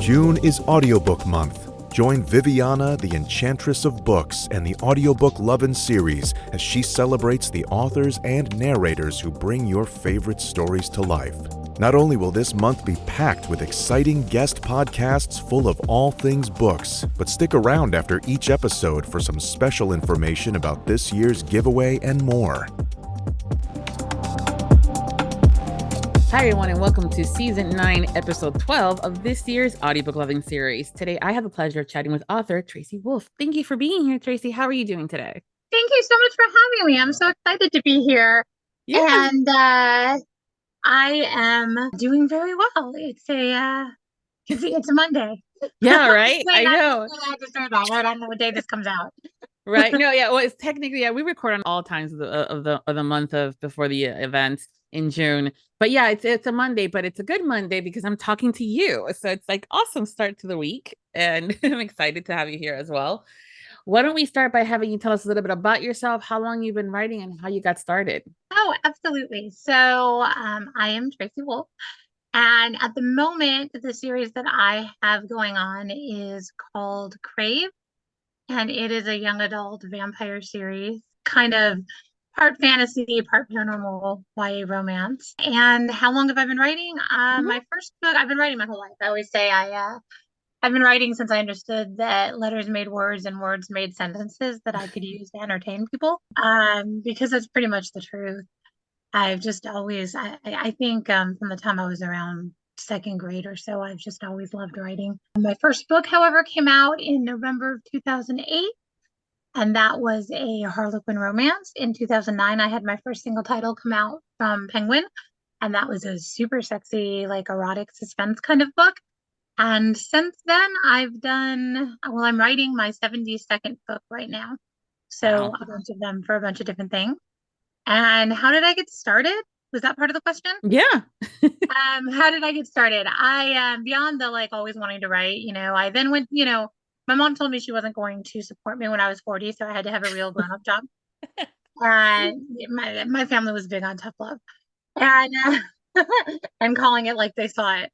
June is Audiobook Month. Join Viviana, the Enchantress of Books, and the Audiobook Lovin Series as she celebrates the authors and narrators who bring your favorite stories to life. Not only will this month be packed with exciting guest podcasts full of all things books, but stick around after each episode for some special information about this year's giveaway and more. Hi, everyone, and welcome to Season 9, Episode 12 of this year's Audiobook Lovin Series. Today, I have the pleasure of chatting with author Tracy Wolff. Thank you for being here, Tracy. How are you doing today? Thank you so much for having me. I'm so excited to be here. Yeah. And I am doing very well. It's a Monday. Yeah, right? Wait, I know. I just heard that. I don't know what day this comes out. Right. No, yeah. Well, it's technically, we record on all times of the month of before the event in June. But yeah, it's a Monday, but it's a good Monday because I'm talking to you. So it's like awesome start to the week. And I'm excited to have you here as well. Why don't we start by having you tell us a little bit about yourself, how long you've been writing, and how you got started? Oh, absolutely. So I am Tracy Wolff. And at the moment, the series that I have going on is called Crave. And it is a young adult vampire series, kind of part fantasy, part paranormal, YA romance. And how long have I been writing? My first book, I've been writing my whole life. I always say I've been writing since I understood that letters made words and words made sentences that I could use to entertain people. Because that's pretty much the truth. I've just always, I think from the time I was around second grade or so, I've just always loved writing. My first book, however, came out in November of 2008, and that was a Harlequin romance. In 2009, I had my first single title come out from Penguin, and that was a super sexy, like erotic suspense kind of book. And since then, I'm writing my 72nd book right now. So a bunch of them for a bunch of different things. And how did I get started? Was that part of the question? Yeah. How did I get started? I beyond the like always wanting to write, I then went, my mom told me she wasn't going to support me when I was 40, so I had to have a real grown-up job. And my family was big on tough love. And and calling it like they saw it.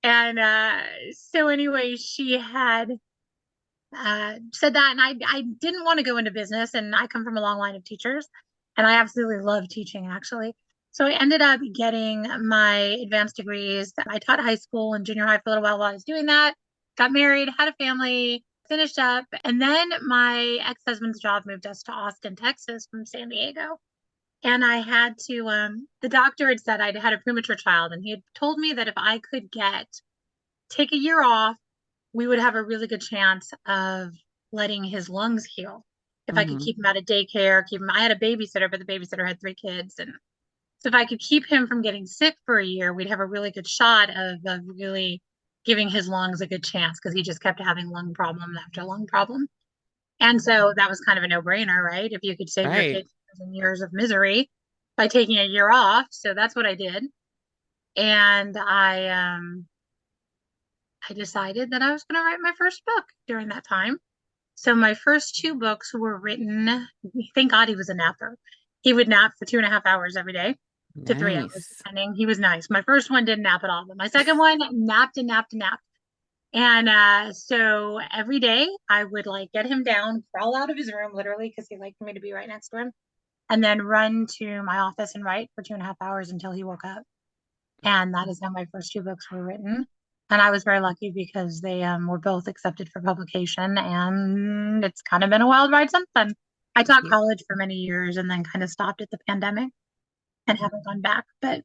And so anyway, she had said that, and I didn't want to go into business, and I come from a long line of teachers, and I absolutely love teaching, actually. So I ended up getting my advanced degrees. I taught high school and junior high for a little while I was doing that, got married, had a family, finished up, and then my ex-husband's job moved us to Austin, Texas from San Diego. And I had to, the doctor had said I'd had a premature child, and he had told me that if I could take a year off, we would have a really good chance of letting his lungs heal. If I could keep him out of daycare, I had a babysitter, but the babysitter had 3 kids. And so if I could keep him from getting sick for a year, we'd have a really good shot of really giving his lungs a good chance, because he just kept having lung problem after lung problem. And so that was kind of a no-brainer, right? If you could save your kids years of misery by taking a year off. So that's what I did. And I decided that I was going to write my first book during that time. So my first 2 books were written, thank God he was a napper. He would nap for 2.5 hours every day to 3 hours, depending. He was nice. My first one didn't nap at all, but my second one napped and napped and napped. And so every day I would like get him down, crawl out of his room, literally, because he liked me to be right next to him, and then run to my office and write for 2.5 hours until he woke up. And that is how my first 2 books were written. And I was very lucky because they were both accepted for publication, and it's kind of been a wild ride since then. I taught college for many years and then kind of stopped at the pandemic and haven't gone back. But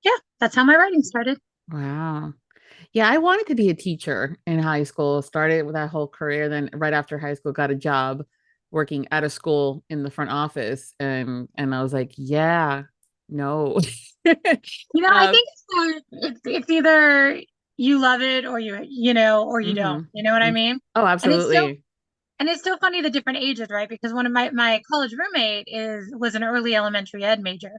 yeah, that's how my writing started. Wow. Yeah, I wanted to be a teacher in high school, started with that whole career. Then right after high school, got a job working at a school in the front office. And I was like, yeah, no. I think it's either you love it or you don't. You know what I mean? Oh, absolutely. And it's still funny the different ages, right? Because one of my college roommate was an early elementary ed major,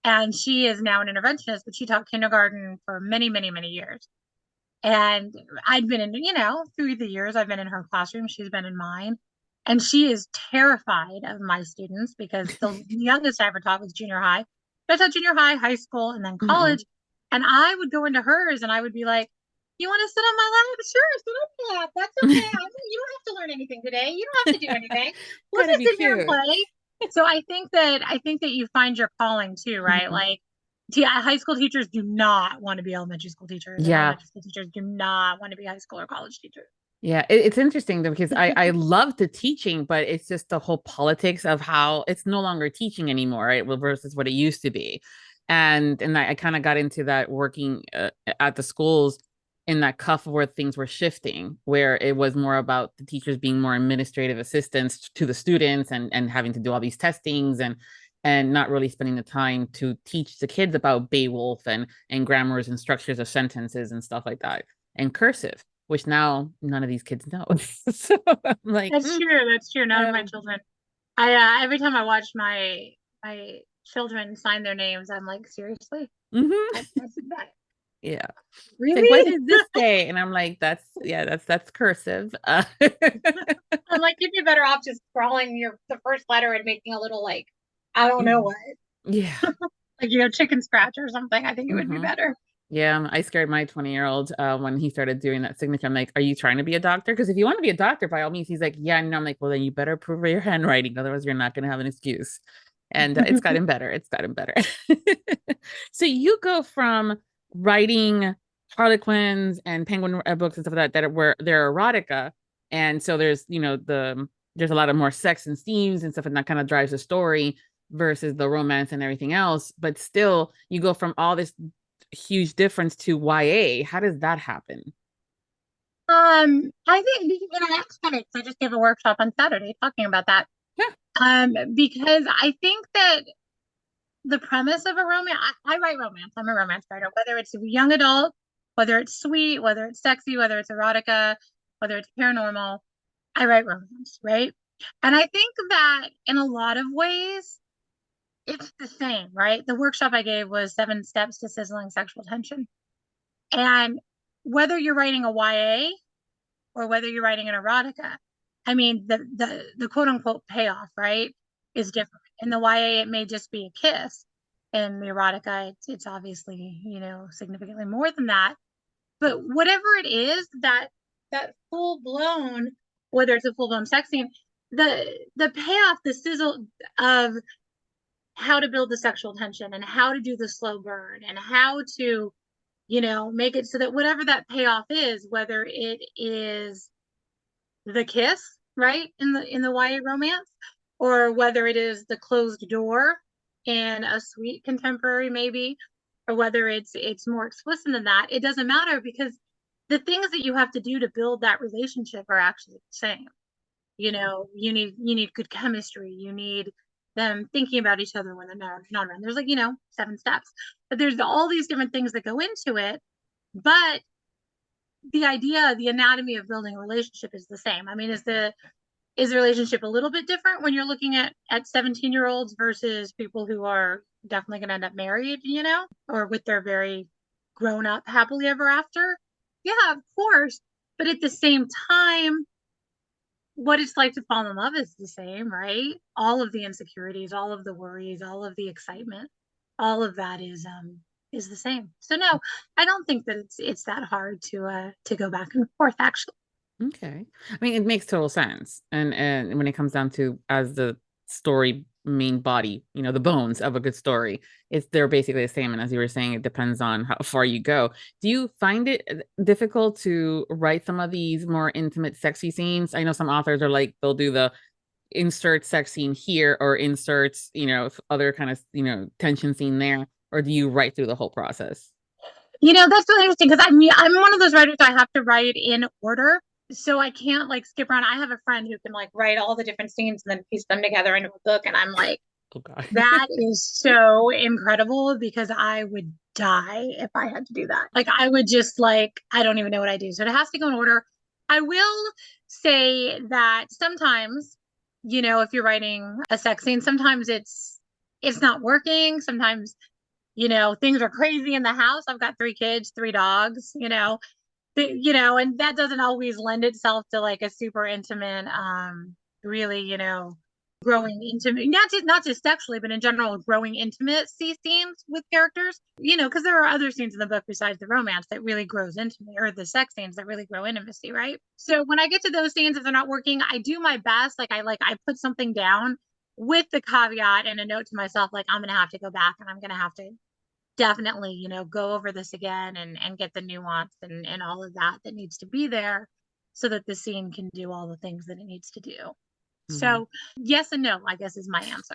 and she is now an interventionist, but she taught kindergarten for many, many, many years. And I'd been in, through the years, I've been in her classroom. She's been in mine. And she is terrified of my students because the youngest I ever taught was junior high. I taught junior high, high school, and then college. And I would go into hers and I would be like, You want to sit on my lap? Sure, sit on my lap. That's okay. You don't have to learn anything today. You don't have to do anything. We'll Gotta just be sit here and cute. play. So I think that you find your calling too, right? Mhm. Like, high school teachers do not want to be elementary school teachers, and Yeah. elementary school teachers do not want to be high school or college teachers. Yeah, it's interesting though because I love the teaching, but it's just the whole politics of how it's no longer teaching anymore, right? Well, versus what it used to be, and I kind of got into that working at the schools in that cuff where things were shifting, where it was more about the teachers being more administrative assistants to the students and having to do all these testings and not really spending the time to teach the kids about Beowulf and grammars and structures of sentences and stuff like that and cursive, which now none of these kids know. So I'm like, That's true. That's true. None of my children. I every time I watch my children sign their names, I'm like, seriously? That yeah. It's like, what really? does this say? And I'm like, that's cursive. I'm like, you'd be better off just scrawling the first letter and making a little like, I don't know what, Yeah. like chicken scratch or something. I think it would be better. Yeah, I scared my 20-year-old when he started doing that signature. I'm like, are you trying to be a doctor? Because if you want to be a doctor, by all means, he's like, yeah. And I'm like, well, then you better prove your handwriting. Otherwise, you're not going to have an excuse. And it's gotten better. It's gotten better. So you go from writing Harlequins and Penguin books and stuff like that were they're erotica. And so there's, there's a lot of more sex and themes and stuff, and that kind of drives the story versus the romance and everything else. But still, you go from all this huge difference to YA. How does that happen? I think that's funny because I just gave a workshop on Saturday talking about that. Yeah. Because I think that the premise of a romance, I write romance. I'm a romance writer, whether it's young adult, whether it's sweet, whether it's sexy, whether it's erotica, whether it's paranormal, I write romance, right? And I think that in a lot of ways, it's the same, right? The workshop I gave was 7 steps to sizzling sexual tension. And whether you're writing a YA or whether you're writing an erotica, I mean, the quote unquote payoff, right, is different. In the YA, it may just be a kiss. In the erotica, it's obviously, significantly more than that. But whatever it is, that full blown, whether it's a full blown sex scene, the payoff, the sizzle of how to build the sexual tension and how to do the slow burn and how to, make it so that whatever that payoff is, whether it is the kiss, right, in the YA romance, or whether it is the closed door in a sweet contemporary maybe, or whether it's more explicit than that, it doesn't matter because the things that you have to do to build that relationship are actually the same. You need good chemistry. You need them thinking about each other when they're not around. There's 7 steps, but there's all these different things that go into it. But the anatomy of building a relationship is the same. I mean, is the relationship a little bit different when you're looking at 17-year-olds versus people who are definitely going to end up married, or with their very grown up happily ever after? Yeah, of course. But at the same time, what it's like to fall in love is the same, right? All of the insecurities, all of the worries, all of the excitement, all of that is the same. So no, I don't think that it's that hard to go back and forth actually. Okay. I mean, it makes total sense. And when it comes down to as the story main body, the bones of a good story, they're basically the same. And as you were saying, it depends on how far you go. Do you find it difficult to write some of these more intimate, sexy scenes? I know some authors are like, they'll do the insert sex scene here or inserts, other kind of, tension scene there. Or do you write through the whole process? That's really interesting because I'm one of those writers I have to write in order. So I can't like skip around. I have a friend who can like write all the different scenes and then piece them together into a book. And I'm like, Oh, God. that is so incredible because I would die if I had to do that. Like I would just like, I don't even know what I do. So it has to go in order. I will say that sometimes, if you're writing a sex scene, sometimes it's not working. Sometimes, things are crazy in the house. I've got 3 kids, 3 dogs, and that doesn't always lend itself to like a super intimate, really, growing intimate, not just sexually, but in general, growing intimacy scenes with characters, because there are other scenes in the book besides the romance that really grows intimacy, or the sex scenes that really grow intimacy, right? So when I get to those scenes, if they're not working, I do my best. I put something down with the caveat and a note to myself, like, I'm going to have to go back and I'm going to have to definitely, go over this again and get the nuance and all of that needs to be there so that the scene can do all the things that it needs to do. So yes and no, I guess, is my answer.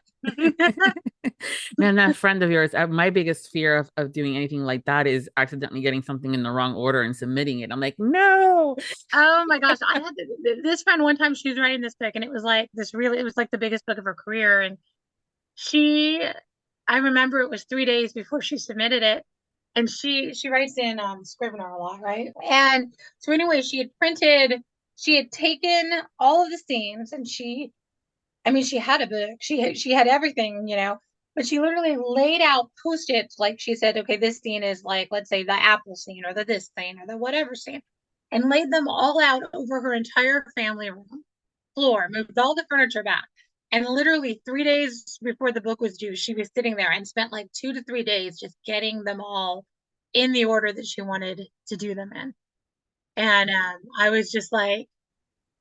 And a friend of yours, my biggest fear of doing anything like that is accidentally getting something in the wrong order and submitting it. I'm like, no. Oh my gosh. I had this friend one time, she was writing this book and it was like it was like the biggest book of her career. And I remember it was 3 days before she submitted it. And she writes in Scrivener a lot, right? And so anyway, she had taken all of the scenes and she had a book. She had everything, but she literally laid out Post-its, like she said, okay, this scene is like, let's say the apple scene or the this scene or the whatever scene, and laid them all out over her entire family room floor, moved all the furniture back. And literally 3 days before the book was due, she was sitting there and spent like 2 to 3 days just getting them all in the order that she wanted to do them in. And I was just like,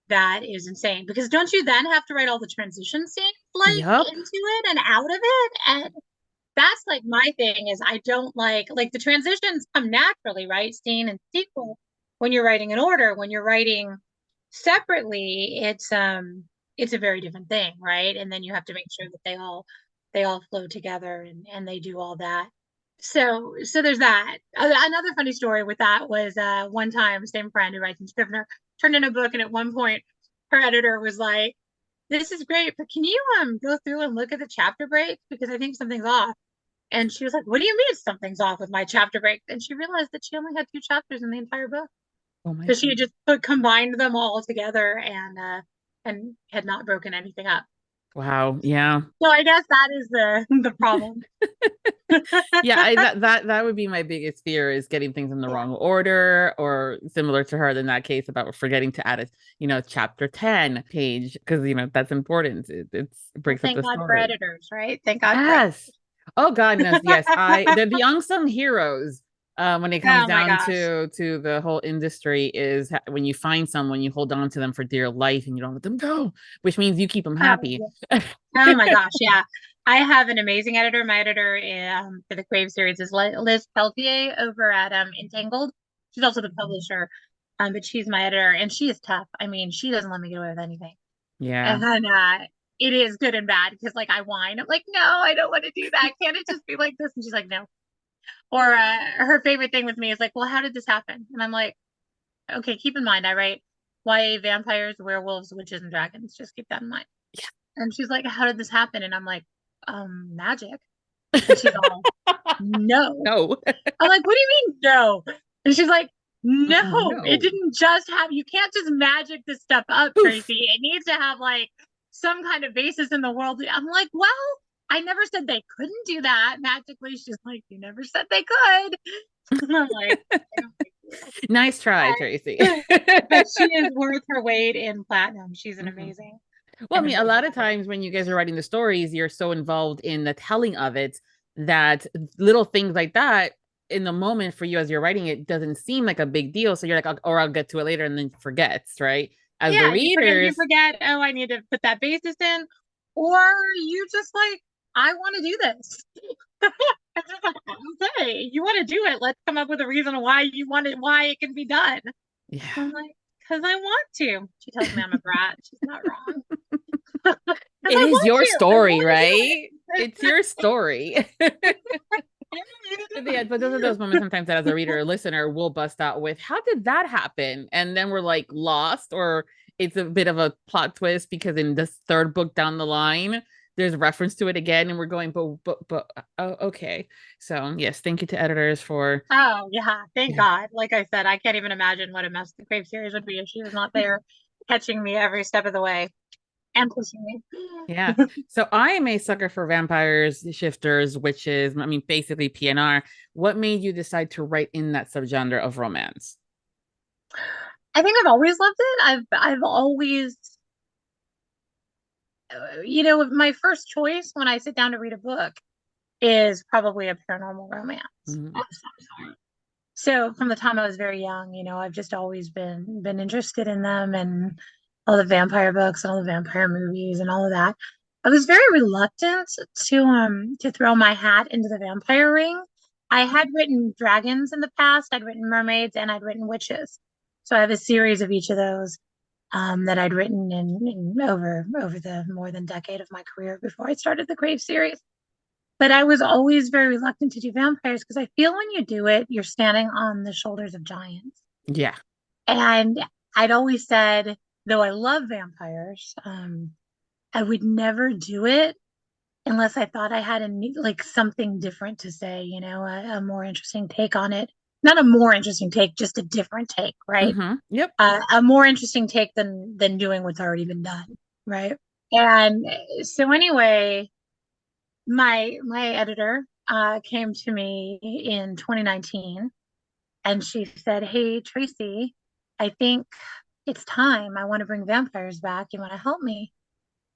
that is insane, because don't you then have to write all the transition scenes into it and out of it? And that's like my thing is I don't like the transitions come naturally, right? Scene and sequel when you're writing in order. When you're writing separately, it's a very different thing, right? And then you have to make sure that they all flow together and they do all that. So there's that. Another funny story with that was one time, same friend who writes in Scrivener turned in a book, and at one point her editor was like, this is great, but can you go through and look at the chapter breaks, because I think something's off. And she was like, what do you mean something's off with my chapter break? And she realized that she only had 2 chapters in the entire book. So she had just combined them all together and had not broken anything up. Wow. Yeah. So I guess that is the problem. Yeah, that would be my biggest fear, is getting things in the wrong order, or similar to her in that case about forgetting to add a chapter 10 page, because that's important. It breaks up the story. Thank God for editors, right? Thank God. Yes. Oh God, no, yes. The unsung heroes when it comes down to the whole industry is when you find someone, you hold on to them for dear life and you don't let them go, which means you keep them happy. Oh my gosh, yeah. I have an amazing editor. My editor for the Crave series is Liz Peltier over at Entangled. She's also the publisher, but she's my editor, and she is tough. I mean, she doesn't let me get away with anything. Yeah. And then it is good and bad, because I whine. I'm like, no, I don't want to do that. Can't it just be like this? And she's like, no. Or her favorite thing with me is like, well, how did this happen? And I'm like, okay, keep in mind, I write YA vampires, werewolves, witches, and dragons. Just keep that in mind. Yeah. And she's like, how did this happen? And I'm like, magic. And she's all, no. I'm like, what do you mean no? And she's like, no, it didn't just happen. You can't just magic this stuff up, Tracy. It needs to have some kind of basis in the world. I'm like, well, I never said they couldn't do that magically. She's like, you never said they could. I'm like, nice try, Tracy. But she is worth her weight in platinum. She's an amazing. Well, I mean, a lot of times when you guys are writing the stories, you're so involved in the telling of it that little things like that in the moment for you as you're writing it doesn't seem like a big deal. So you're like, or I'll get to it later, and then forgets, right? As the readers, you forget, oh, I need to put that basis in, or you just like, I want to do this. Okay, you want to do it. Let's come up with a reason why it can be done. Yeah. I'm like, because I want to. She tells me I'm a brat. She's not wrong. It is your story, right? It's your story. Yeah, but those are those moments sometimes that as a reader or listener we'll bust out with, how did that happen? And then we're like lost, or it's a bit of a plot twist because in this third book down the line there's reference to it again, and we're going, but oh, okay. So yes, thank you to editors for. Oh yeah, thank God. Like I said, I can't even imagine what a mess the Crave series would be if she was not there catching me every step of the way and pushing me. Yeah. So I am a sucker for vampires, shifters, witches. I mean, basically PNR. What made you decide to write in that subgenre of romance? I think I've always loved it. I've always my first choice when I sit down to read a book is probably a paranormal romance Mhm. of some sort. So from the time I was very young, I've just always been interested in them and all the vampire books and all the vampire movies and all of that. I was very reluctant to throw my hat into the vampire ring. I had written dragons in the past, I'd written mermaids, and I'd written witches. So I have a series of each of those that I'd written in over the more than decade of my career before I started the Crave series. But I was always very reluctant to do vampires because I feel when you do it, you're standing on the shoulders of giants. Yeah. And I'd always said, though I love vampires, I would never do it unless I thought I had like something different to say, a more interesting take on it. Not a more interesting take, just a different take, right? Yep. A more interesting take than doing what's already been done, right? And so anyway, my editor came to me in 2019 and she said, "Hey, Tracy, I think it's time. I want to bring vampires back. You want to help me?"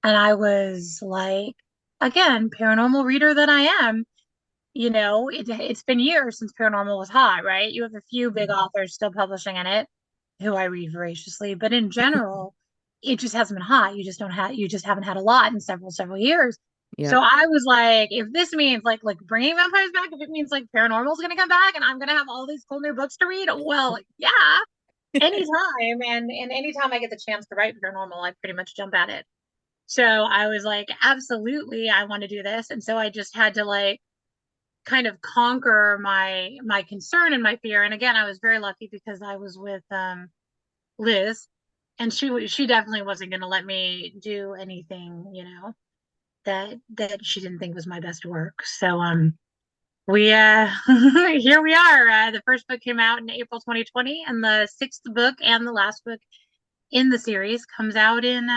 And I was like, again, paranormal reader that I am, it's been years since paranormal was hot, right? You have a few big authors still publishing in it who I read voraciously, but in general, it just hasn't been hot. You just haven't had a lot in several years. So Yep. I was like, if this means like bringing vampires back, if it means like paranormal is going to come back and I'm going to have all these cool new books to read, well, yeah, anytime. And anytime I get the chance to write paranormal, I pretty much jump at it. So I was like, absolutely, I want to do this. And so I just had to like kind of conquer my concern and my fear. And again, I was very lucky because I was with Liz, and she definitely wasn't going to let me do anything, that she didn't think was my best work. So we here we are. The first book came out in April 2020, and the sixth book and the last book in the series comes out in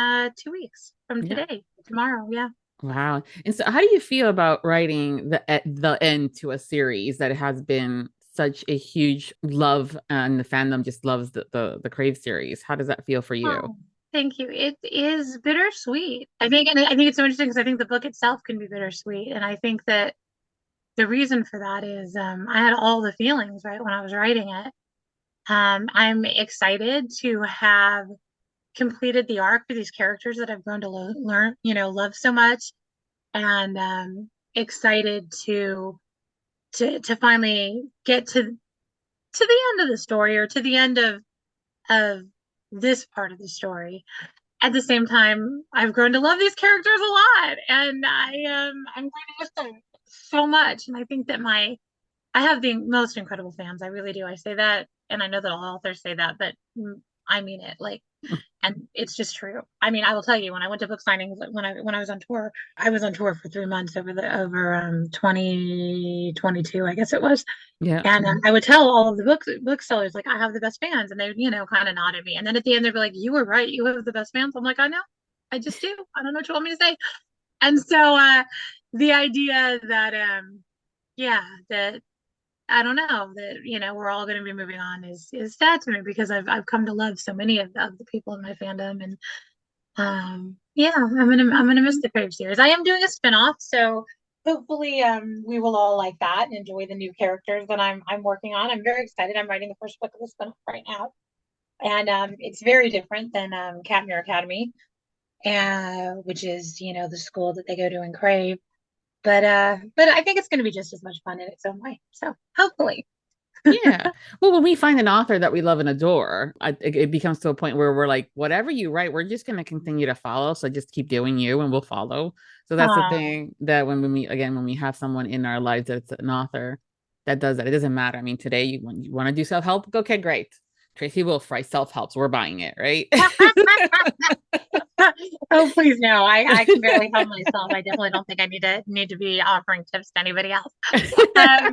2 weeks from Yeah. today, tomorrow. Yeah. Wow. And so how do you feel about writing the end to a series that has been such a huge love and the fandom just loves the Crave series? How does that feel for you? Oh, thank you. It is bittersweet. I think it's so interesting because I think the book itself can be bittersweet. And I think that the reason for that is I had all the feelings right when I was writing it. I'm excited to have completed the arc for these characters that I've grown to learn, love so much, and excited to finally get to the end of the story or to the end of this part of the story. At the same time, I've grown to love these characters a lot, and I'm going to miss them so much. And I think that I have the most incredible fans. I really do. I say that, and I know that all authors say that, but I mean it. Like, and it's just true. I mean, I will tell you, when I went to book signings, when I was on tour, I was on tour for 3 months over 2022, I guess it was. Yeah. And I would tell all of the booksellers, like, I have the best fans, and they would, kind of nod at me. And then at the end, they'd be like, "You were right. You have the best fans." I'm like, "I know. I just do. I don't know what you want me to say." And so, the idea that, yeah, that I don't know that we're all going to be moving on is sad to me because I've come to love so many of the people in my fandom, and yeah, I'm gonna miss the Crave series. I am doing a spinoff, so hopefully we will all like that and enjoy the new characters that I'm working on. I'm very excited. I'm writing the first book of the spinoff right now, and it's very different than Catmere Academy, which is the school that they go to in Crave. But I think it's going to be just as much fun in its own way. So hopefully. Yeah. Well, when we find an author that we love and adore, it becomes to a point where we're like, whatever you write, we're just going to continue to follow. So just keep doing you and we'll follow. So that's the thing that when we meet again, when we have someone in our lives that's an author that does that, it doesn't matter. I mean, today, when you want to do self-help, okay, great. Tracy Wolff writes self-help, so we're buying it, right? Oh, please no. I can barely help myself. I definitely don't think I need to be offering tips to anybody else. But yeah,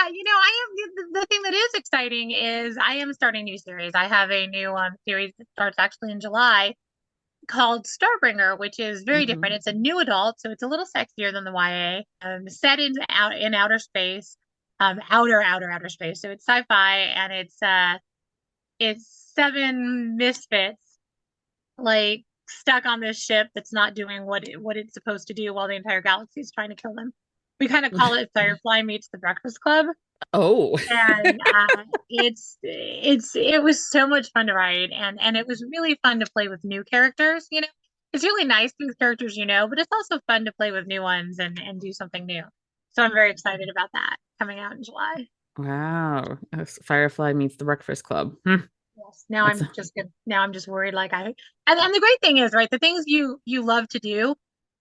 I am the thing that is exciting is I am starting a new series. I have a new series that starts actually in July called Starbringer, which is very different. It's a new adult, so it's a little sexier than the YA. Set in outer space, outer space. So it's sci-fi, and it's seven misfits, like stuck on this ship that's not doing what it's supposed to do while the entire galaxy is trying to kill them. We kind of call it Firefly meets the Breakfast Club. Oh. And it was so much fun to write, and it was really fun to play with new characters. It's really nice with characters, but it's also fun to play with new ones and do something new. So I'm very excited about that coming out in July. Wow. Firefly meets the Breakfast Club. Yes. Now That's I'm just worried, like and the great thing is, right, the things you love to do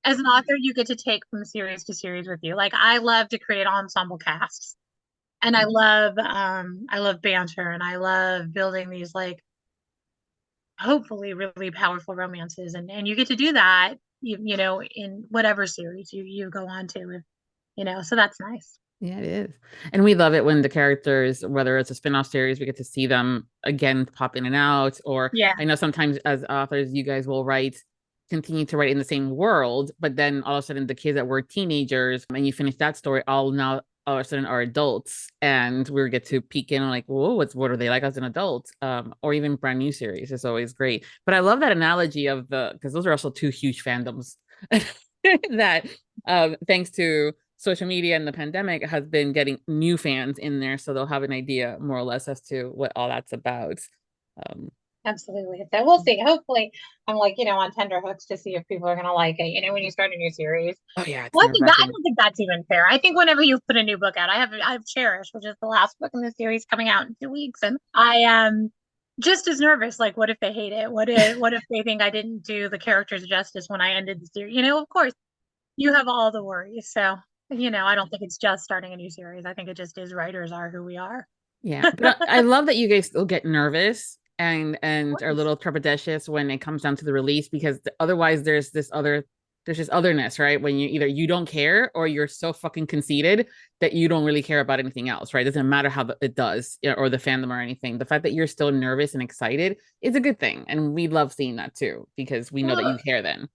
as an author, you get to take from series to series with you. Like, I love to create ensemble casts. And I love banter, and I love building these, like, hopefully really powerful romances, and you get to do that, in whatever series you go on to, so that's nice. Yeah, it is. And we love it when the characters, whether it's a spin-off series, we get to see them again pop in and out. Or Yeah. I know sometimes as authors, you guys will continue to write in the same world, but then all of a sudden the kids that were teenagers and you finish that story all of a sudden are adults, and we get to peek in like, whoa, what are they like as an adult? Or even brand new series is always great. But I love that analogy of because those are also two huge fandoms that thanks to social media and the pandemic has been getting new fans in there, so they'll have an idea more or less as to what all that's about. Absolutely. So we'll see. Hopefully, I'm, like, on tenterhooks to see if people are gonna like it. When you start a new series. Oh yeah, Well, I don't think that's even fair. I think whenever you put a new book out, I have Cherish, which is the last book in the series, coming out in 2 weeks, and I am just as nervous. Like, what if they hate it? What if they think I didn't do the characters justice when I ended the series? Of course, you have all the worries. So, I don't think it's just starting a new series. I think it just is, writers are who we are. Yeah, but I love that you guys still get nervous and are a little trepidatious when it comes down to the release, because otherwise there's this otherness, right? When you don't care, or you're so fucking conceited that you don't really care about anything else, right? It doesn't matter how it does, or the fandom or anything. The fact that you're still nervous and excited is a good thing, and we love seeing that too, because we know that you care then.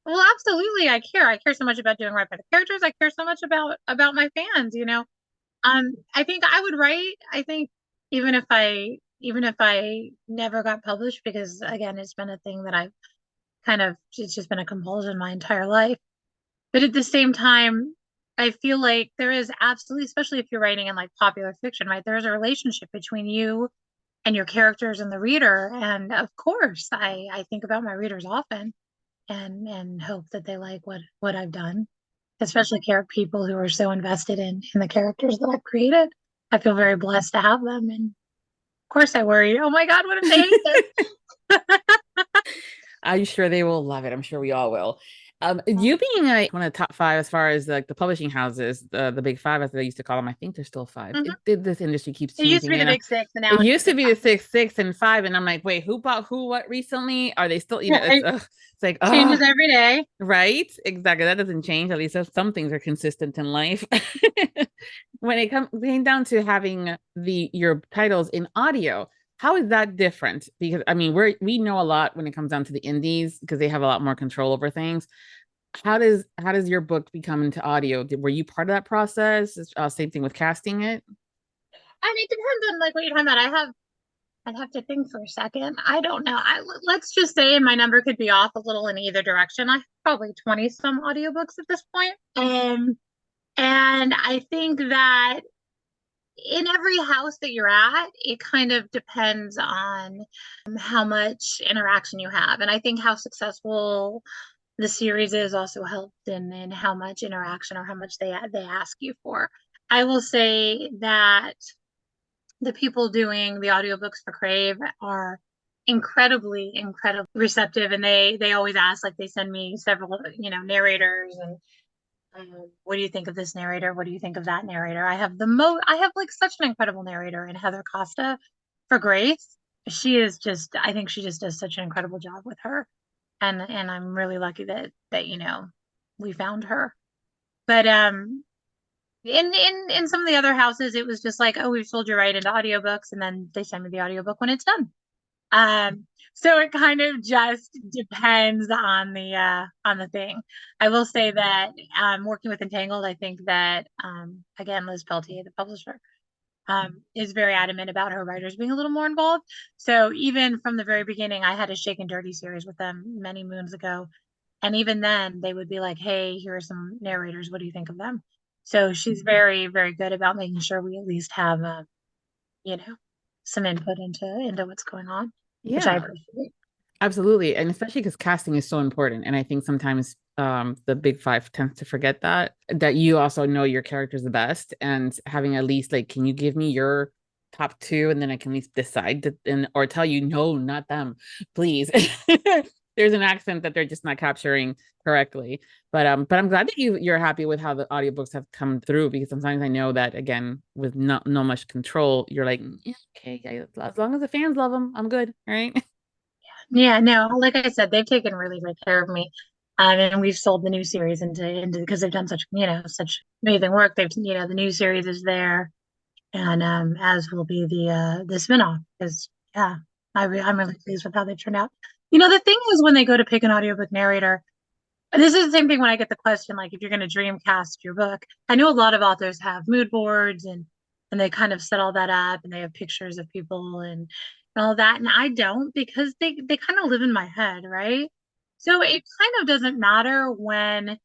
Well, absolutely, I care. I care so much about doing right by the characters. I care so much about my fans. I think I would write. I think even if I never got published, because again, it's been a thing that it's just been a compulsion my entire life. But at the same time, I feel like there is absolutely, especially if you're writing in, like, popular fiction, right? There's a relationship between you and your characters and the reader. And of course, I think about my readers often, and hope that they like what I've done, especially people who are so invested in the characters that I've created. I feel very blessed to have them, and of course I worry, oh my God, what if they hate this? I'm sure they will love it. I'm sure we all will. You being like one of the top five as far as like the publishing houses, the big five as they used to call them, I think they're still 5. This industry keeps changing. It used to be the big six, and now it used to be the six and 5, and I'm like, wait, who bought who what recently? Are they still? It's like changes every day, right? Exactly. That doesn't change. At least some things are consistent in life. When it came down to having your titles in audio, how is that different? Because I mean, we know a lot when it comes down to the indies, because they have a lot more control over things. How does your book become into audio? Were you part of that process? Same thing with casting it. And it depends on, like, what you're talking about. I'd have to think for a second. I don't know. Let's just say, and my number could be off a little in either direction, I have probably 20 some audiobooks at this point. And I think that in every house that you're at, it kind of depends on how much interaction you have. And I think how successful the series is also helped in how much interaction, or how much they ask you for. I will say that the people doing the audiobooks for Crave are incredibly receptive, and they always ask, like, they send me several narrators, and what do you think of this narrator? What do you think of that narrator? I have like such an incredible narrator in Heather Costa for Grace. I think she just does such an incredible job with her, and I'm really lucky that we found her. But in some of the other houses, it was just like, oh, we've sold you right into audiobooks, and then they send me the audiobook when it's done. So it kind of just depends on the thing. I will say that working with Entangled, I think that again, Liz Peltier, the publisher, is very adamant about her writers being a little more involved. So even from the very beginning, I had a Shake and Dirty series with them many moons ago. And even then, they would be like, hey, here are some narrators. What do you think of them? So she's very, very good about making sure we at least have, you know, some input into what's going on, which I Yeah, appreciate. absolutely. And especially because casting is so important. And I think sometimes the big five tends to forget that you also know your characters the best, and having at least like, can you give me your top two, and then I can at least decide to, and or tell you, no, not them, please. There's an accent that they're just not capturing correctly. But I'm glad that you're happy with how the audiobooks have come through, because sometimes I know that again, with not no much control, you're like, yeah, okay, yeah, as long as the fans love them, I'm good. All right. Yeah, no, like I said, they've taken really great care of me. And we've sold the new series into because they've done such, such amazing work. They've, the new series is there, and as will be the spinoff. Because yeah, I'm really pleased with how they turned out. The thing is when they go to pick an audiobook narrator, this is the same thing when I get the question, like if you're going to dream cast your book. I know a lot of authors have mood boards and they kind of set all that up and they have pictures of people and all that. And I don't, because they kind of live in my head, right? So it kind of doesn't matter when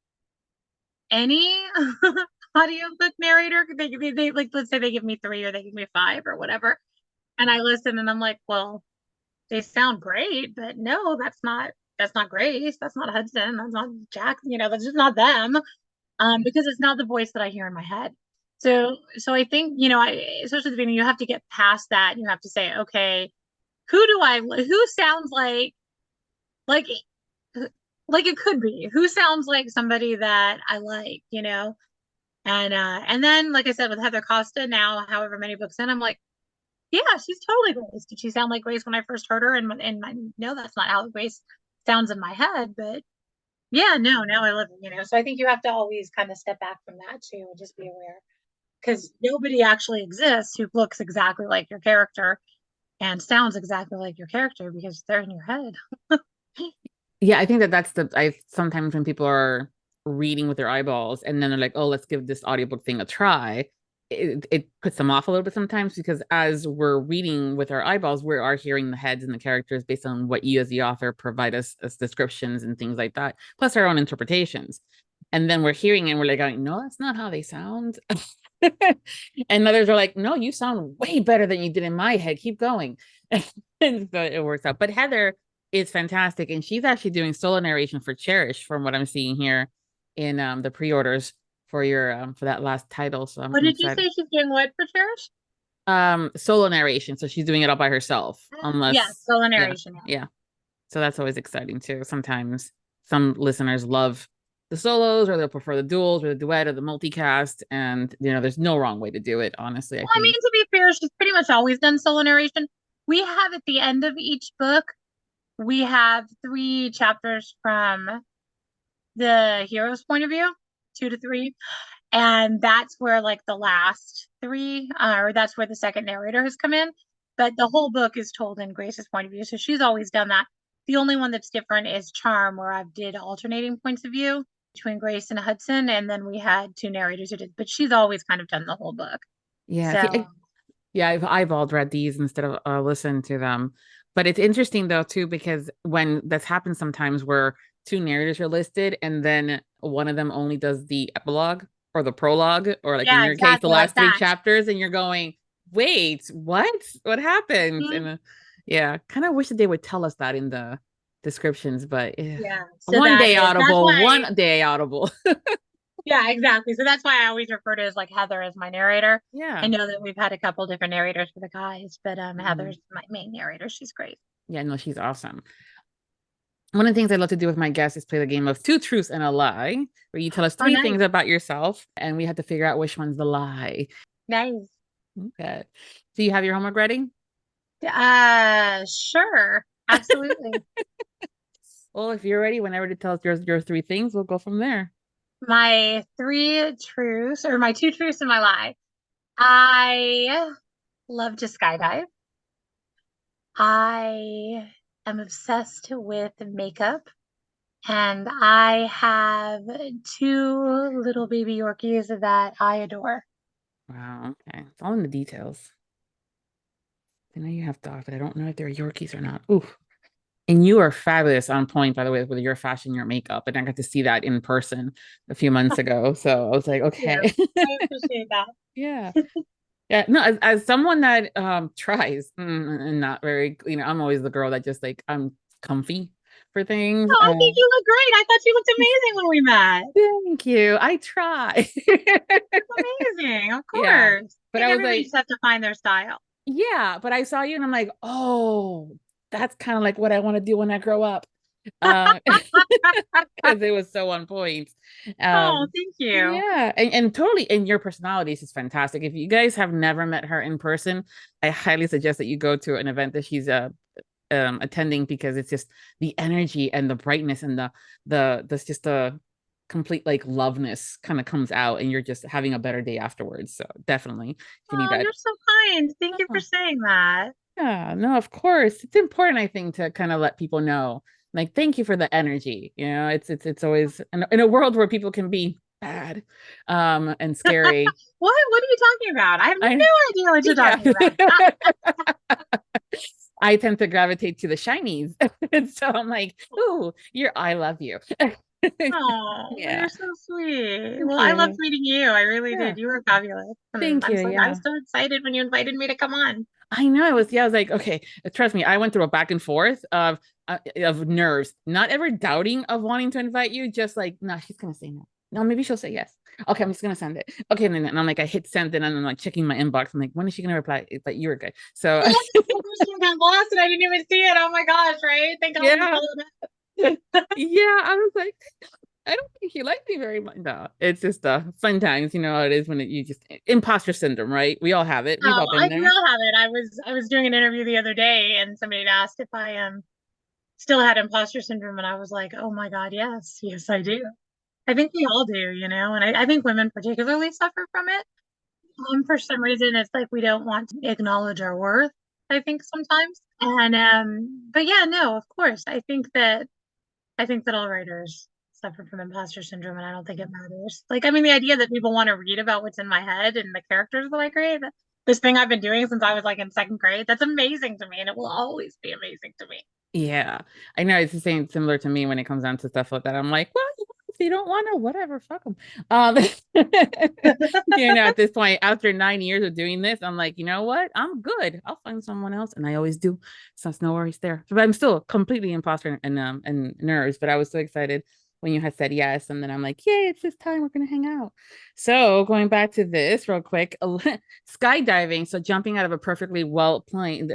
any audiobook narrator, they like, let's say they give me 3 or they give me 5 or whatever. And I listen and I'm like, well, they sound great, but no, that's not Grace, that's not Hudson, that's not Jack, that's just not them. Because it's not the voice that I hear in my head. So I think, especially at the beginning, you have to get past that and you have to say, okay, who sounds like it could be, who sounds like somebody that I like. And then like I said with Heather Costa, now however many books in, I'm like, yeah, she's totally Grace. Did she sound like Grace when I first heard her? And no, that's not how Grace sounds in my head. But yeah, no, now I love it. So I think you have to always kind of step back from that too and just be aware, because nobody actually exists who looks exactly like your character and sounds exactly like your character because they're in your head. Yeah, I think that's I sometimes when people are reading with their eyeballs and then they're like, oh, let's give this audiobook thing a try. It puts them off a little bit sometimes, because as we're reading with our eyeballs, we are hearing the heads and the characters based on what you as the author provide us as descriptions and things like that, plus our own interpretations. And then we're hearing and we're like, no, that's not how they sound. And others are like, no, you sound way better than you did in my head. Keep going. And so it works out. But Heather is fantastic, and she's actually doing solo narration for Cherish, from what I'm seeing here in the pre-orders for your for that last title. So What I'm did you excited. say she's doing what for Cherish? Solo narration, so she's doing it all by herself, Yeah, unless solo yeah, narration. yeah. So that's always exciting too. Sometimes some listeners love the solos, or they'll prefer the duels or the duet or the multicast, and there's no wrong way to do it, honestly. I Well, I mean, think. to be fair, she's pretty much always done solo narration. We have at the end of each book, we have 3 chapters from the hero's point of view, 2 to 3. And that's where like the last 3, or that's where the second narrator has come in. But the whole book is told in Grace's point of view. So she's always done that. The only one that's different is Charm, where I've did alternating points of view between Grace and Hudson. And then we had 2 narrators who did, but she's always kind of done the whole book. Yeah, see, So yeah, I've eyeballed read these instead of listened to them. But it's interesting though too, because when that's happened sometimes where 2 narrators are listed and then one of them only does the epilogue or the prologue, or like in yeah, your case, the exactly like last 3 that. chapters, and you're going, wait, what happened? Mhm. And yeah, kind of wish that they would tell us that in the descriptions, but Yeah. So one day that's Audible, why, one day Audible. yeah, exactly. So that's why I always refer to as like Heather as my narrator. I Yeah. know that we've had a couple different narrators for the guys, but Mhm. Heather's my main narrator. She's great. Yeah, no, she's awesome. One of the things I love to do with my guests is play the game of 2 truths and a lie, where you tell us Oh, 3 nice. things about yourself and we have to figure out which one's the lie. Nice. Okay. Do you have your homework ready? Sure. Absolutely. Well, if you're ready, whenever to tell us your 3 things, we'll go from there. My 3 truths, or my 2 truths and my lie. I love to skydive. I am obsessed with makeup. And I have 2 little baby Yorkies that I adore. Wow. Okay. It's all in the details. I know you have dogs, but I don't know if they're Yorkies or not. Ooh. And you are fabulous on point, by the way, with your fashion, your makeup. And I got to see that in person a few months ago. So I was like, Yeah, okay. I appreciate that. Yeah. Yeah. No, as someone that tries and not very, I'm always the girl that just like I'm comfy for things. Oh, I think you look great. I thought you looked amazing when we met. Thank you. I try. Amazing, of Yeah. course. But I I think was everybody like, just has to find their style. yeah, but I saw you and I'm like, oh, that's kind of like what I want to do when I grow up. Because it was so on point. Oh, thank you. Yeah, and totally, and your personality is just fantastic. If you guys have never met her in person, I highly suggest that you go to an event that she's attending, because it's just the energy and the brightness and that's just the complete like loveness kind of comes out, and you're just having a better day afterwards. So definitely, if you need Oh, that. you're so kind. Thank you for Oh, saying that. yeah, no, of course. It's important, I think, to kind of let people know, like, thank you for the energy. It's always in a world where people can be bad, and scary. What are you talking about? I have no I idea what you're yeah. talking about. I tend to gravitate to the shinies. And so I'm like, ooh, I love you. Oh, Yeah. you're so sweet. Thank Well, I loved you. meeting you. I really Yeah. did. You were fabulous. Thank you. I Yeah. was so excited when you invited me to come on. I know I was like, okay, trust me, I went through a back and forth of nerves, not ever doubting of wanting to invite you, just like, no, she's gonna say no. No, maybe she'll say yes. Okay, I'm just gonna send it. Okay, and I'm like, I hit send, and I'm like checking my inbox. I'm like, when is she gonna reply? But you were good. So Yes, the question got lost and I didn't even see it. Oh my gosh, right? Thank God you yeah, followed up. yeah, I was like, I don't think he liked me very much. No, it's just fun times. You know how it is when you just imposter syndrome, right? We all have it. We've Oh, all been I there. will have it. I was doing an interview the other day and somebody had asked if I still had imposter syndrome and I was like, oh my God, yes, yes, I do. I think we all do, and I think women particularly suffer from it. For some reason, it's like we don't want to acknowledge our worth, I think sometimes. And but yeah, no, of course. I think that all writers suffer from imposter syndrome, and I don't think it matters. Like, I mean, the idea that people want to read about what's in my head and the characters that I create, this thing I've been doing since I was like in second grade, that's amazing to me, and it will always be amazing to me. Yeah, I know it's the same, similar to me when it comes down to stuff like that. I'm like, well, if you don't want to, whatever, fuck them. At this point, after 9 years of doing this, I'm like, you know what? I'm good. I'll find someone else, and I always do. So it's no worries there. But I'm still completely imposter and nerves. But I was so excited when you had said yes, and then I'm like, yay, it's this time we're gonna hang out. So going back to this real quick, skydiving, so jumping out of a perfectly well plane,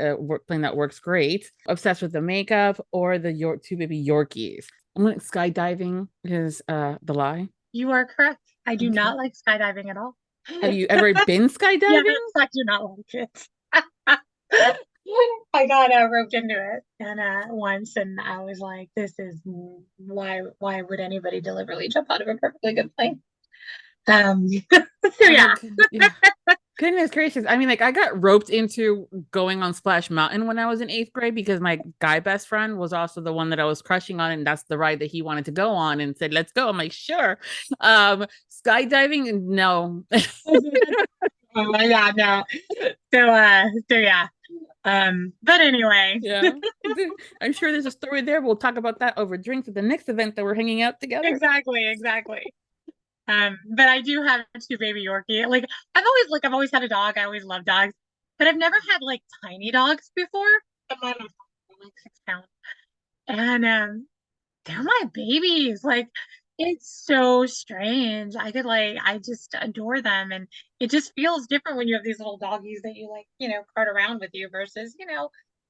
plane that works great. Obsessed with the makeup or the two baby Yorkies. I'm like, skydiving is the lie. You are correct. I do Okay. not like skydiving at all. Have you ever been skydiving? Yes, I do not like it. I got roped into it and once, and I was like, "This is why would anybody deliberately jump out of a perfectly good plane?" So yeah. Yeah. Goodness gracious. I mean, like, I got roped into going on Splash Mountain when I was in 8th grade because my guy best friend was also the one that I was crushing on, and that's the ride that he wanted to go on and said, let's go. I'm like, sure. Skydiving, no. Oh yeah, no. So yeah. But anyway. Yeah. I'm sure there's a story there. We'll talk about that over drinks at the next event that we're hanging out together. Exactly. But I do have two baby Yorkie. Like I've always had a dog. I always loved dogs, but I've never had like tiny dogs before. And mine was like 6 pounds, and they're my babies. Like it's so strange. I just adore them, and it just feels different when you have these little doggies that you like, cart around with you versus,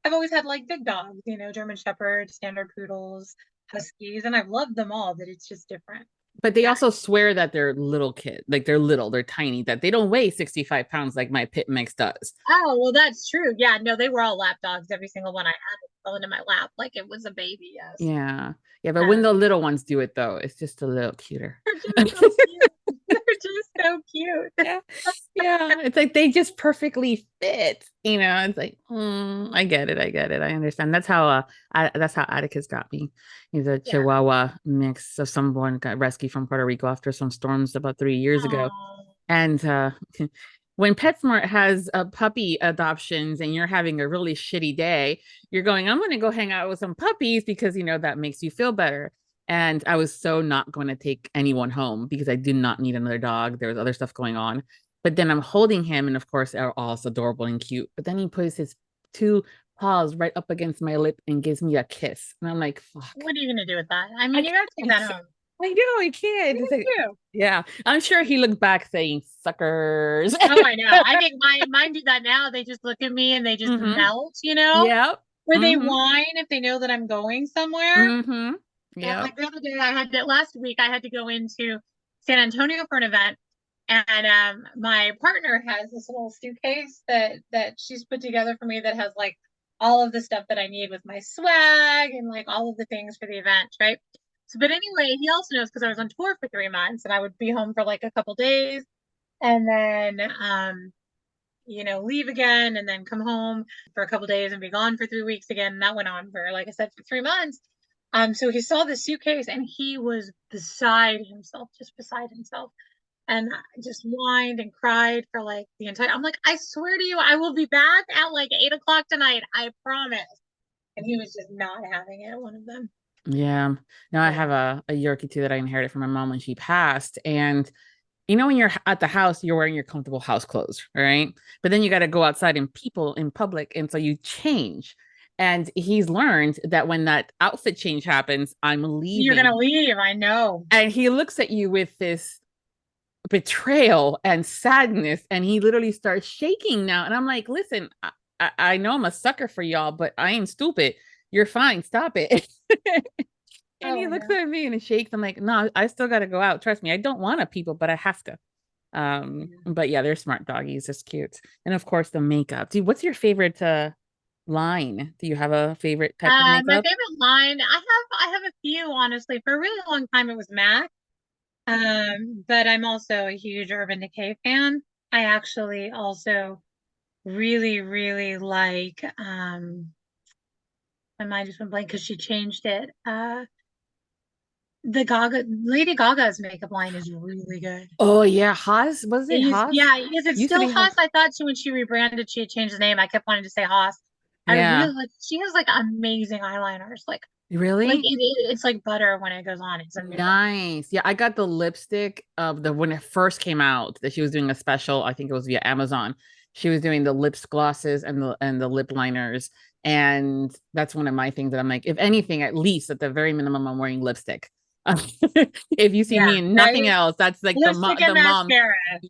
I've always had like big dogs, German Shepherds, standard poodles, huskies, and I've loved them all, but it's just different. But they also swear that they're little kids, like they're little, they're tiny, that they don't weigh 65 pounds like my pit mix does. Oh, well, that's true. Yeah, no, they were all lap dogs. Every single one I had fell into my lap like it was a baby. Yes. Yeah. Yeah. But when the little ones do it, though, it's just a little cuter. They're just so cute. They're just so cute. Yeah. Yeah. It's like they just perfectly fit. It's like, I get it. I understand. That's how Atticus got me. He's a Chihuahua mix of someone got rescued from Puerto Rico after some storms about 3 years ago. And when PetSmart has puppy adoptions and you're having a really shitty day, you're going, I'm going to go hang out with some puppies because, that makes you feel better. And I was so not going to take anyone home because I did not need another dog. There was other stuff going on. But then I'm holding him, and of course, they're all so adorable and cute. But then he puts his two paws right up against my lip and gives me a kiss. And I'm like, fuck. What are you going to do with that? I mean, you got to take that home. I know, I can't. It's like, yeah, I'm sure he looked back saying suckers. Oh, I know. I think mine do that now. They just look at me and they just melt, Yep. Or they whine if they know that I'm going somewhere. Yeah. Like the other day, last week, I had to go into San Antonio for an event. And my partner has this little suitcase that she's put together for me that has like all of the stuff that I need with my swag and like all of the things for the event, right? So, but anyway, he also knows because I was on tour for 3 months and I would be home for like a couple days and then leave again and then come home for a couple days and be gone for 3 weeks again. And that went on for, like I said, for 3 months. So he saw the suitcase and he was beside himself, just beside himself. And I just whined and cried for like the entire. I'm like, I swear to you, I will be back at like 8 o'clock tonight. I promise. And he was just not having it. One of them. Yeah. No, I have a Yorkie too that I inherited from my mom when she passed. And when you're at the house, you're wearing your comfortable house clothes, right? But then you got to go outside and people in public. And so you change. And he's learned that when that outfit change happens, I'm leaving. You're going to leave. I know. And he looks at you with this betrayal and sadness. And he literally starts shaking now. And I'm like, listen, I know I'm a sucker for y'all, but I ain't stupid. You're fine. Stop it. And he looks at me and he shakes. I'm like, no, I still got to go out. Trust me. I don't want to people, but I have to. But yeah, they're smart doggies. It's cute. And of course the makeup. Dude, what's your favorite line? Do you have a favorite type of makeup? My favorite line, I have a few, honestly. For a really long time it was MAC. But I'm also a huge Urban Decay fan. I actually also really, really like my mind just went blank because she changed it. Lady Gaga's makeup line is really good. Oh yeah, Haas? Was it Haas? Yeah, is it still Haas? I thought when she rebranded, she had changed the name. I kept wanting to say Haas. Yeah. I really like. She has like amazing eyeliners. Like really, like it's like butter when it goes on. It's amazing. Nice. Yeah, I got the lipstick of when it first came out that she was doing a special. I think it was via Amazon. She was doing the lips glosses and the lip liners. And that's one of my things that I'm like, if anything, at least at the very minimum, I'm wearing lipstick. If you see me in nothing else, that's like lipstick the mom.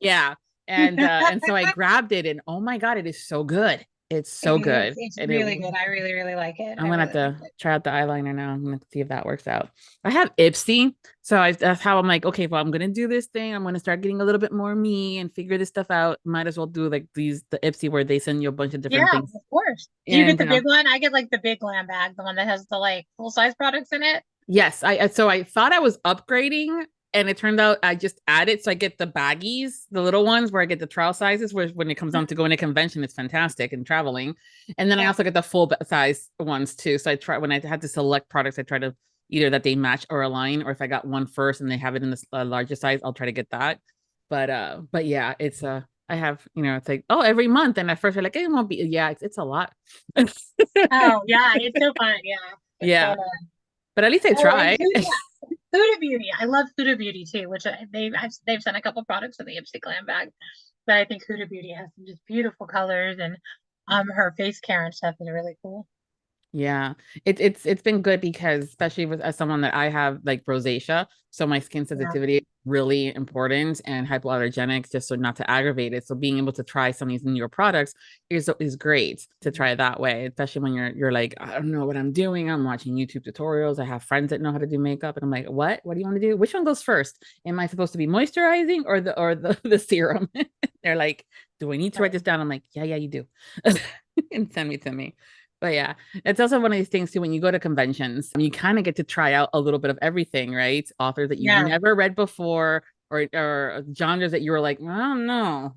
Yeah. And so I grabbed it and oh my God, it is so good. It's so good. It's really good. I really, really like it. I'm gonna have to try out the eyeliner now. I'm gonna see if that works out. I have Ipsy, so that's how I'm like, okay, well, I'm gonna do this thing. I'm gonna start getting a little bit more me and figure this stuff out. Might as well do like the Ipsy where they send you a bunch of different things. Yeah, of course. Do you get the big one? I get like the big glam bag, the one that has the like full size products in it. Yes, I thought I was upgrading. And it turned out I just added, so I get the baggies, the little ones where I get the trial sizes, where when it comes down to going to convention, it's fantastic and traveling. And then I also get the full size ones too. So I try when I had to select products, I try to either that they match or align, or if I got one first and they have it in the larger size, I'll try to get that. But yeah, it's I have, it's like, oh, every month. And at first you're like, it won't be, yeah, it's a lot. Oh yeah, it's so fun. Yeah. Yeah. But at least I tried. Huda Beauty. I love Huda Beauty too, which they've sent a couple products in the Ipsy glam bag. But I think Huda Beauty has some just beautiful colors, and her face care and stuff is really cool. Yeah, it's been good because especially as someone that I have like rosacea, so my skin sensitivity is really important and hypoallergenic, just so not to aggravate it. So being able to try some of these newer products is great to try that way, especially when you're like, I don't know what I'm doing. I'm watching YouTube tutorials. I have friends that know how to do makeup, and I'm like, what do you want to do? Which one goes first? Am I supposed to be moisturizing or the serum? They're like, do I need to write this down? I'm like, yeah, you do, and send me to me. But yeah, it's also one of these things too, when you go to conventions, you kind of get to try out a little bit of everything, right? Authors that you've never read before, or genres that you were like, I don't know.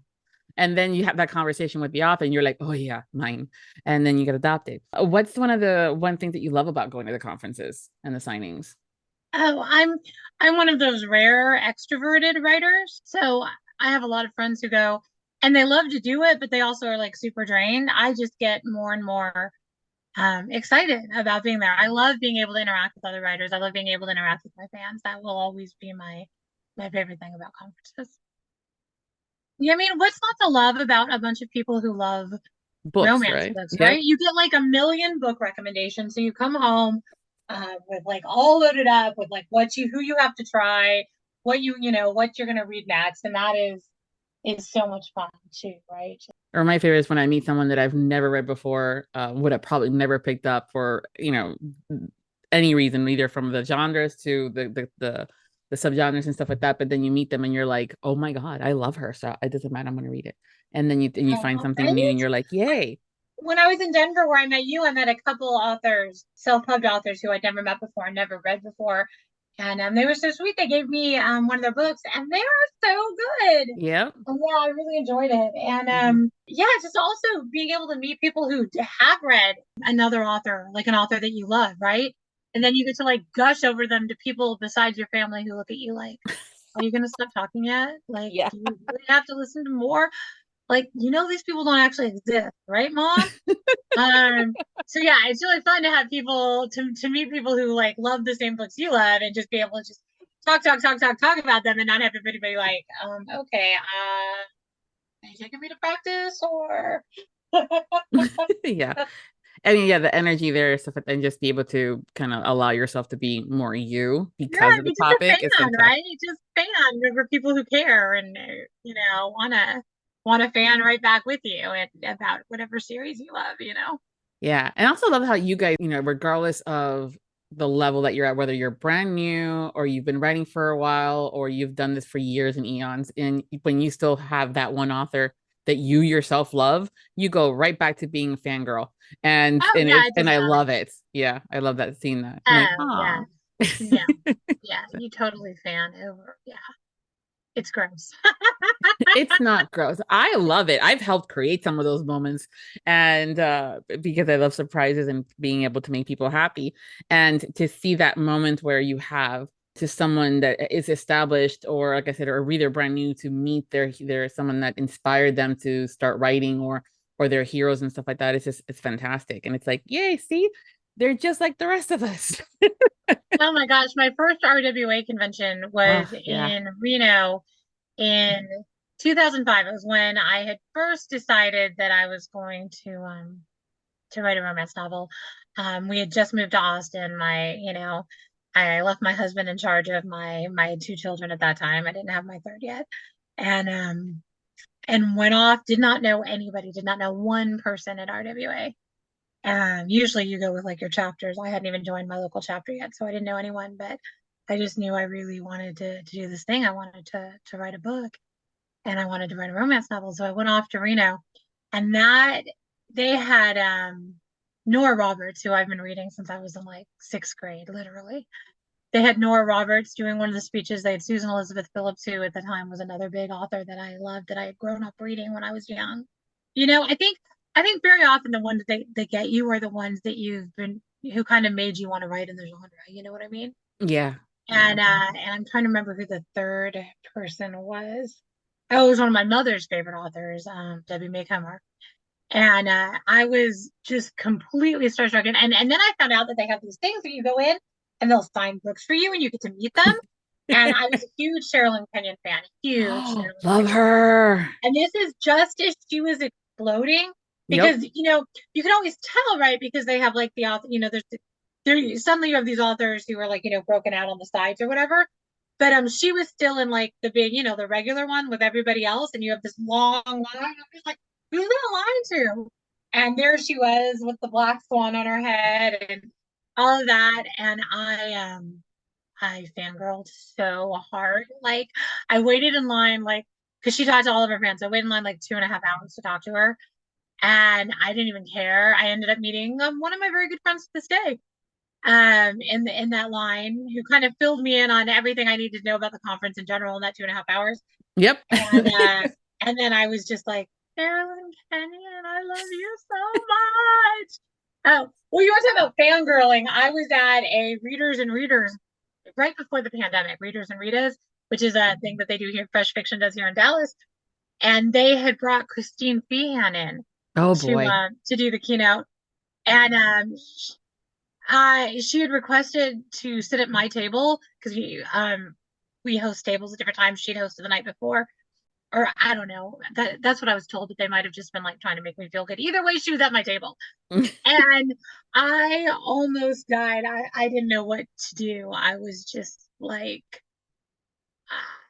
And then you have that conversation with the author and you're like, oh yeah, mine. And then you get adopted. What's one thing that you love about going to the conferences and the signings? Oh, I'm one of those rare extroverted writers. So I have a lot of friends who go, and they love to do it, but they also are like super drained. I just get more and more excited about being there. I love being able to interact with other writers. I love being able to interact with my fans. That will always be my favorite thing about conferences. Yeah, I mean, what's not to love about a bunch of people who love Books, romance right? books, Yep. right? You get like a million book recommendations. So you come home with like all loaded up with like who you have to try, what what you're gonna read next. And that is so much fun too, right? Or my favorite is when I meet someone that I've never read before, would have probably never picked up for, any reason, either from the genres to the subgenres and stuff like that. But then you meet them and you're like, oh my God, I love her. So it doesn't matter, I'm gonna read it. And then you find something new and Right? you're like, yay. When I was in Denver where I met you, I met a couple authors, self-published authors who I'd never met before and never read before. And they were so sweet. They gave me one of their books and they are so good. Yep. And yeah, I really enjoyed it. And yeah, just also being able to meet people who have read another author, like an author that you love, right? And then you get to like gush over them to people besides your family who look at you like, are you gonna stop talking yet? Like, Yeah. do you really have to listen to more? Like, these people don't actually exist, right, Mom? So yeah, it's really fun to have people to meet people who like love the same books you love and just be able to just talk about them and not have everybody like, okay, are you taking me to practice or Yeah. I mean, yeah, the energy there is stuff, and just be able to kind of allow yourself to be more you because yeah, of the be just a topic is fan, fantastic. right? Just fan for people who care and wanna fan right back with you and about whatever series you love. Yeah. And I also love how you guys, regardless of the level that you're at, whether you're brand new or you've been writing for a while or you've done this for years and eons, and when you still have that one author that you yourself love, you go right back to being a fangirl. And Oh and yeah, it it and doesn't I matter. love it. Yeah, I love that seeing that. I'm like, Oh yeah. oh. No. Yeah, you totally fan over. Yeah. It's gross. It's not gross. I love it. I've helped create some of those moments, and because I love surprises and being able to make people happy, and to see that moment where you have to someone that is established, or like I said, or either brand new, to meet their someone that inspired them to start writing, or their heroes and stuff like that. It's fantastic, and it's like, yay, see, they're just like the rest of us. Oh my gosh, my first RWA convention Oh was yeah. in Reno in 2005. It was when I had first decided that I was going to write a romance novel. We had just moved to Austin. I left my husband in charge of my two children at that time. I didn't have my third yet. And went off, did not know anybody, did not know one person at RWA. Usually you go with like your chapters. I hadn't even joined my local chapter yet, so I didn't know anyone, but I just knew I really wanted to do this thing. I wanted to write a book and I wanted to write a romance novel. So I went off to Reno and that they had Nora Roberts, who I've been reading since I was in like sixth grade, literally. They had Nora Roberts doing one of the speeches. They had Susan Elizabeth Phillips, who at the time was another big author that I loved, that I had grown up reading when I was young. I think very often the ones that get you are the ones that who kind of made you want to write in the genre. You know what I mean? Yeah. Yeah. And I'm trying to remember who the third person was. Oh, it was one of my mother's favorite authors, Debbie Maycomer. And I was just completely starstruck. And then I found out that they have these things where you go in and they'll sign books for you and you get to meet them. And I was a huge Sherilyn Kenyon fan, huge Oh, Sherilyn love Kenyon fan. her. And this is just as she was exploding Yep. because you can always tell, right? Because they have like the author, there suddenly you have these authors who are like broken out on the sides or whatever. But she was still in like the big, the regular one with everybody else, and you have this long line. I'm just like, who's that line to? And there she was with the black swan on her head and all of that. And I fangirled so hard. Like I waited in line because she talked to all of her fans. I waited in line like 2.5 hours to talk to her. And I didn't even care. I ended up meeting one of my very good friends to this day in that line, who kind of filled me in on everything I needed to know about the conference in general in that 2.5 hours. Yep. And then I was just like, Sherilyn Kenyon, I love you so much. Oh, well, you were talking about fangirling. I was at a Readers and Readers right before the pandemic, Readers and Readers, which is a thing that they do here, Fresh Fiction does here in Dallas. and they had brought Christine Feehan in Oh boy. to do the keynote, and she had requested to sit at my table because we host tables at different times. She'd hosted the night before, or I don't know. That's what I was told, but they might have just been like trying to make me feel good. Either way, she was at my table. And I almost died. I didn't know what to do. I was just like,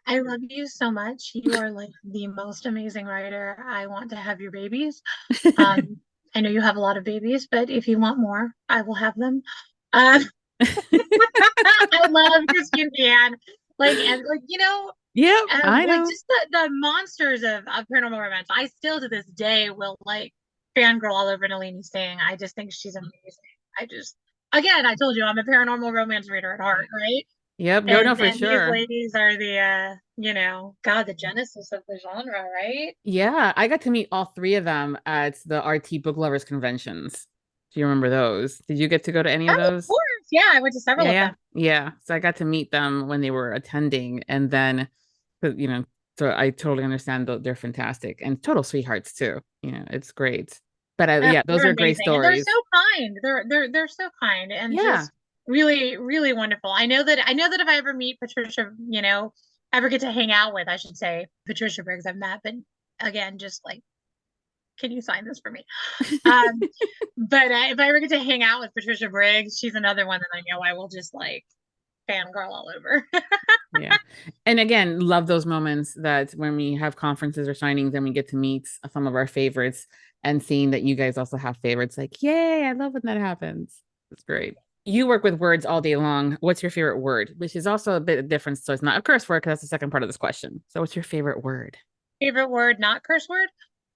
I love you so much. You are like the most amazing writer. I want to have your babies. I know you have a lot of babies, but if you want more, I will have them. I love Christine Feehan. Like, and like, Yep, I know. Like just the monsters of paranormal romance. I still to this day will like fangirl all over Nalini Singh. I just think she's amazing. Again, I told you I'm a paranormal romance reader at heart, right? Yep, no, for and sure. These ladies are the the genesis of the genre, right? Yeah, I got to meet all three of them at the RT Book Lovers conventions. Do you remember those? Did you get to go to any of those? Of course. Yeah, I went to several of them. Yeah. So I got to meet them when they were attending, and then, so I totally understand they're fantastic and total sweethearts too. It's great. But those are great stories. And they're so kind. They're so kind and just really, really wonderful. I know that if I ever meet Patricia, ever get to hang out with, I should say, Patricia Briggs I've met, but again, just like, can you sign this for me? But if I ever get to hang out with Patricia Briggs, she's another one that I know I will just like fangirl all over. Yeah. And again, love those moments that when we have conferences or signings and we get to meet some of our favorites and seeing that you guys also have favorites, like, yay, I love when that happens. It's great. You work with words all day long. What's your favorite word? Which is also a bit different. So it's not a curse word because that's the second part of this question. So what's your favorite word? Favorite word, not curse word?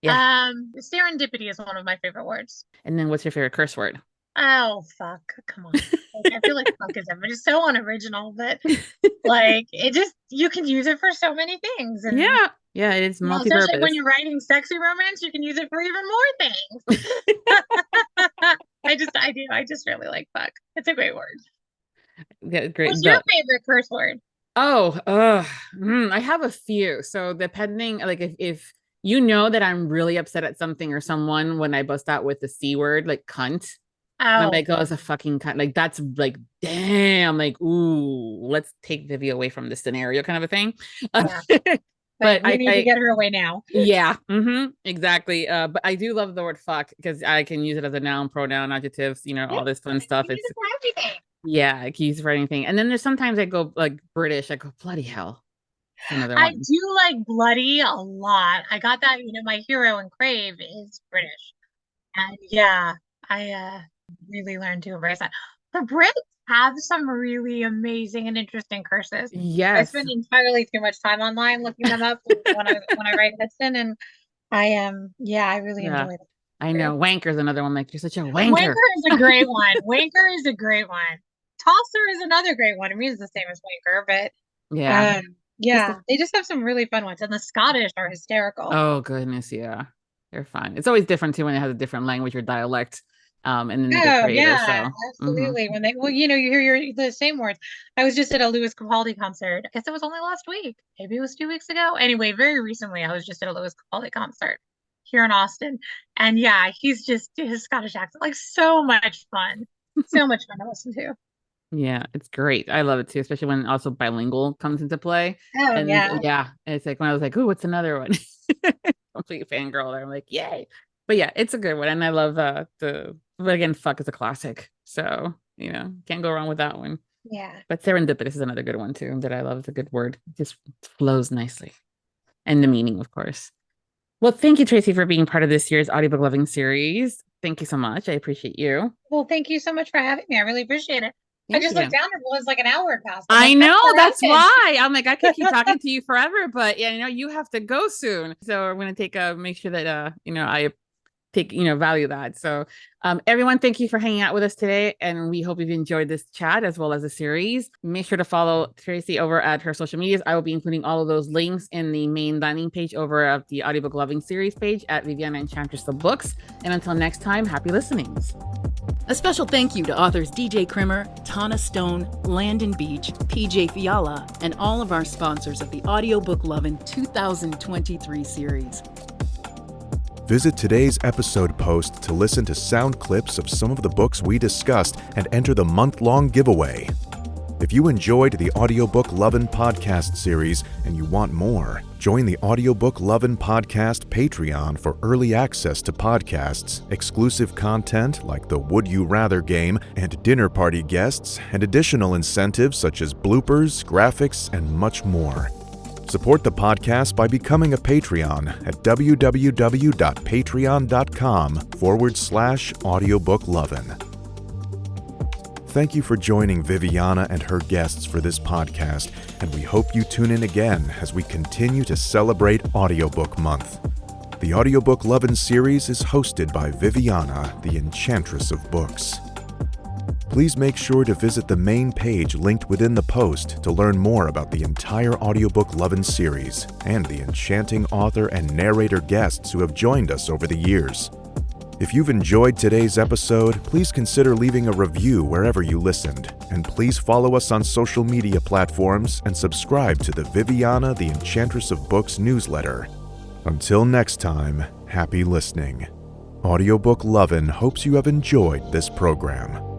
Yeah. Serendipity is one of my favorite words. And then what's your favorite curse word? Oh, fuck. Come on. Like, I feel like fuck is just so unoriginal, but like it just, you can use it for so many things. And yeah, it's multi-purpose. Especially when you're writing sexy romance, you can use it for even more things. I just really like fuck. It's a great word. Yeah, great. What's your favorite curse word? I have a few. So depending, like if you know that I'm really upset at something or someone when I bust out with the C word, like cunt. I'm like, oh, it's a fucking cunt. Like that's like, damn, like, ooh, let's take Vivi away from this scenario kind of a thing. Yeah. But we need to get her away now. Yeah, exactly. But I do love the word fuck because I can use it as a noun, pronoun, adjectives, all this fun stuff. It's for everything. Yeah, I can use it for anything. And then there's sometimes I go like British. I go bloody hell. I do like bloody a lot. I got that. My hero in Crave is British, and yeah, I really learned to embrace that. The Brits have some really amazing and interesting curses. Yes. I spend entirely too much time online looking them up when I write fiction, and I really enjoy it. I know. Wanker is another one. Like, you're such a wanker. Wanker is a great one. Wanker is a great one. Tosser is another great one. It means the same as wanker, but they just have some really fun ones, and the Scottish are hysterical. Oh goodness, yeah, they're fun. It's always different too when it has a different language or dialect. And then they get creative. Absolutely. When they, you hear the same words. I was just at a Louis Capaldi concert. I guess it was only last week. Maybe it was 2 weeks ago. Anyway, very recently, I was just at a Louis Capaldi concert here in Austin, and he's just his Scottish accent, like so much fun, so much fun to listen to. Yeah, it's great. I love it too, especially when also bilingual comes into play. It's like when I was like, "Ooh, what's another one?" Complete fangirl there. I'm like, "Yay!" But yeah, it's a good one, and I love but again, fuck is a classic, so can't go wrong with that one. Yeah. But serendipitous is another good one too that I love. It's a good word. It just flows nicely, and the meaning, of course. Well, thank you, Tracy, for being part of this year's Audiobook Lovin Series. Thank you so much. I appreciate you. Well, thank you so much for having me. I really appreciate it. I just looked down and it was like an hour past. I know, that's why. I'm like, I could keep talking to you forever, but you have to go soon. So we're going to make sure that, I take, value that. So everyone, thank you for hanging out with us today. And we hope you've enjoyed this chat as well as the series. Make sure to follow Tracy over at her social medias. I will be including all of those links in the main landing page over at the Audiobook Lovin Series page at Viviana Enchantress of Books. And until next time, happy listenings. A special thank you to authors DJ Krimmer, Tana Stone, Landon Beach, PJ Fiala, and all of our sponsors of the Audiobook Lovin 2023 series. Visit today's episode post to listen to sound clips of some of the books we discussed and enter the month-long giveaway. If you enjoyed the Audiobook Lovin podcast series and you want more, join the Audiobook Lovin podcast Patreon for early access to podcasts, exclusive content like the Would You Rather game and dinner party guests, and additional incentives such as bloopers, graphics, and much more. Support the podcast by becoming a Patreon at www.patreon.com/audiobooklovin. Thank you for joining Viviana and her guests for this podcast, and we hope you tune in again as we continue to celebrate Audiobook Month. The Audiobook Lovin Series is hosted by Viviana, the Enchantress of Books. Please make sure to visit the main page linked within the post to learn more about the entire Audiobook Lovin Series and the enchanting author and narrator guests who have joined us over the years. If you've enjoyed today's episode, please consider leaving a review wherever you listened, and please follow us on social media platforms and subscribe to the Viviana, the Enchantress of Books newsletter. Until next time, happy listening. Audiobook Lovin hopes you have enjoyed this program.